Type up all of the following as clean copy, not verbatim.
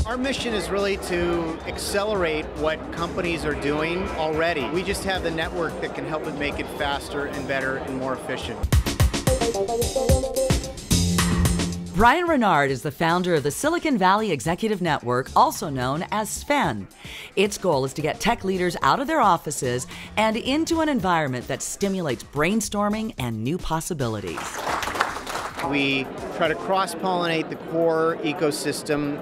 Our mission is really to accelerate what companies are doing already. We just have the network that can help it make it faster and better and more efficient. Brian Renard is the founder of the Silicon Valley Executive Network, also known as SVEN. Its goal is to get tech leaders out of their offices and into an environment that stimulates brainstorming and new possibilities. We try to cross-pollinate the core ecosystem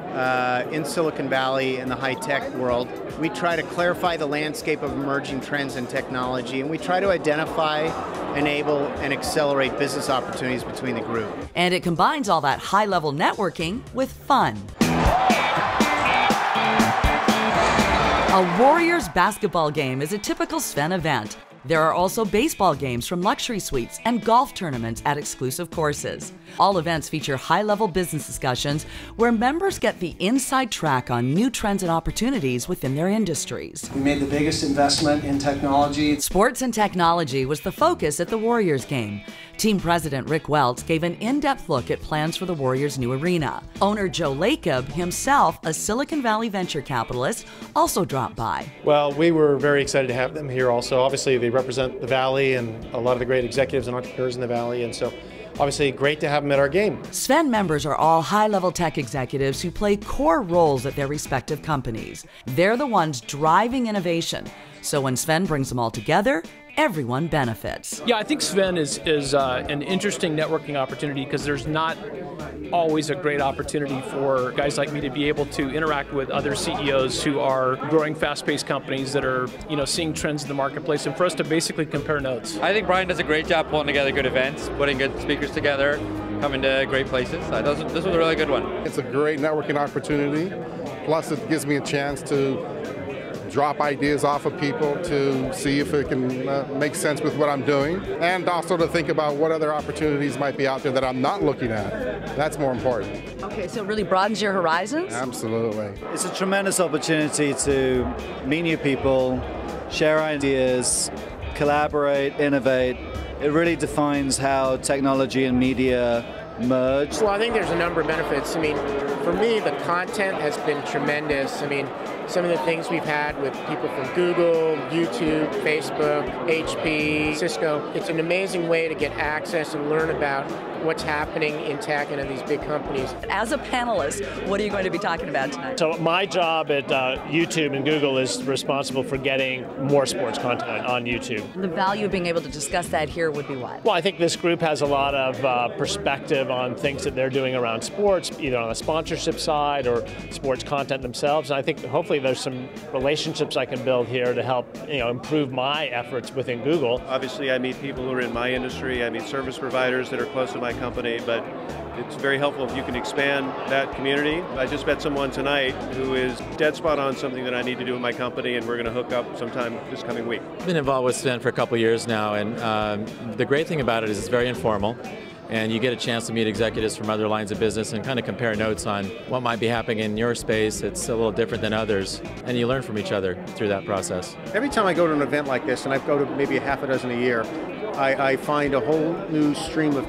in Silicon Valley and the high-tech world. We try to clarify the landscape of emerging trends in technology, and we try to identify, enable, and accelerate business opportunities between the group. And it combines all that high-level networking with fun. A Warriors basketball game is a typical SVEN event. There are also baseball games from luxury suites and golf tournaments at exclusive courses. All events feature high-level business discussions where members get the inside track on new trends and opportunities within their industries. We made the biggest investment in technology. Sports and technology was the focus at the Warriors game. Team President Rick Welts gave an in-depth look at plans for the Warriors' new arena. Owner Joe Lacob, himself a Silicon Valley venture capitalist, also dropped by. Well, we were very excited to have them here also. Obviously, they represent the Valley and a lot of the great executives and entrepreneurs in the Valley, and so obviously great to have them at our game. SVEN members are all high-level tech executives who play core roles at their respective companies. They're the ones driving innovation. So when SVEN brings them all together, everyone benefits. Yeah, I think SVEN is an interesting networking opportunity because there's not always a great opportunity for guys like me to be able to interact with other CEOs who are growing fast-paced companies that are, seeing trends in the marketplace, and for us to basically compare notes. I think Brian does a great job pulling together good events, putting good speakers together, coming to great places. This was a really good one. It's a great networking opportunity. Plus, it gives me a chance to drop ideas off of people to see if it can make sense with what I'm doing, and also to think about what other opportunities might be out there that I'm not looking at. That's more important. Okay, so it really broadens your horizons? Absolutely. It's a tremendous opportunity to meet new people, share ideas, collaborate, innovate. It really defines how technology and media merge. Well, I think there's a number of benefits. For me, the content has been tremendous. Some of the things we've had with people from Google, YouTube, Facebook, HP, Cisco, it's an amazing way to get access and learn about what's happening in tech and in these big companies. As a panelist, what are you going to be talking about tonight? So my job at YouTube and Google is responsible for getting more sports content on YouTube. The value of being able to discuss that here would be what? Well, I think this group has a lot of perspective on things that they're doing around sports, either on the sponsorship side or sports content themselves. And I think hopefully there's some relationships I can build here to help improve my efforts within Google. Obviously, I meet people who are in my industry. I meet service providers that are close to my company, but it's very helpful if you can expand that community. I just met someone tonight who is dead spot on something that I need to do in my company, and we're going to hook up sometime this coming week. I've been involved with SVEN for a couple years now, and the great thing about it is it's very informal. And you get a chance to meet executives from other lines of business and kind of compare notes on what might be happening in your space. It's a little different than others, and you learn from each other through that process. Every time I go to an event like this, and I go to maybe a half a dozen a year, I find a whole new stream of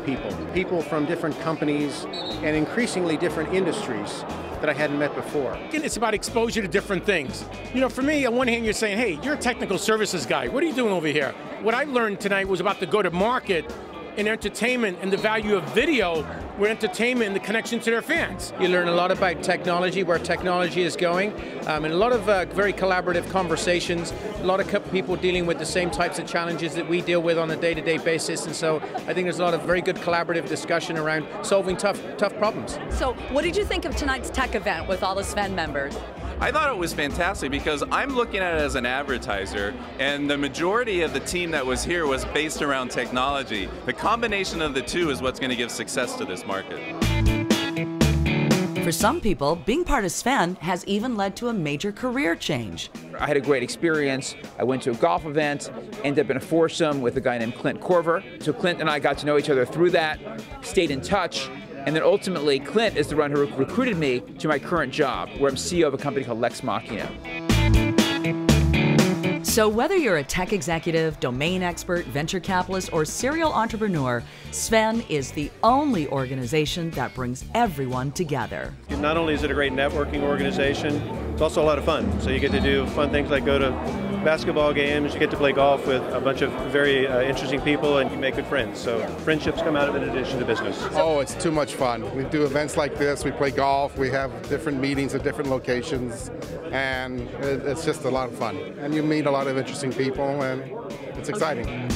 people from different companies and increasingly different industries that I hadn't met before. It's about exposure to different things. For me, on one hand, you're saying, hey, you're a technical services guy. What are you doing over here? What I learned tonight was about the go-to-market in entertainment and the value of video with entertainment and the connection to their fans. You learn a lot about technology, where technology is going, and a lot of very collaborative conversations, a lot of people dealing with the same types of challenges that we deal with on a day-to-day basis, and so I think there's a lot of very good collaborative discussion around solving tough problems. So what did you think of tonight's tech event with all the SVEN members? I thought it was fantastic because I'm looking at it as an advertiser, and the majority of the team that was here was based around technology. The combination of the two is what's going to give success to this market. For some people, being part of SVEN has even led to a major career change. I had a great experience. I went to a golf event, ended up in a foursome with a guy named Clint Corver. So Clint and I got to know each other through that, stayed in touch, and then ultimately Clint is the one who recruited me to my current job, where I'm CEO of a company called Lex Machina. So whether you're a tech executive, domain expert, venture capitalist, or serial entrepreneur, SVEN is the only organization that brings everyone together. Not only is it a great networking organization, it's also a lot of fun. So you get to do fun things like go to basketball games, you get to play golf with a bunch of very interesting people, and you make good friends. So friendships come out of it in addition to business. Oh, it's too much fun. We do events like this, we play golf, we have different meetings at different locations, and it's just a lot of fun. And you meet a lot of interesting people, and it's exciting.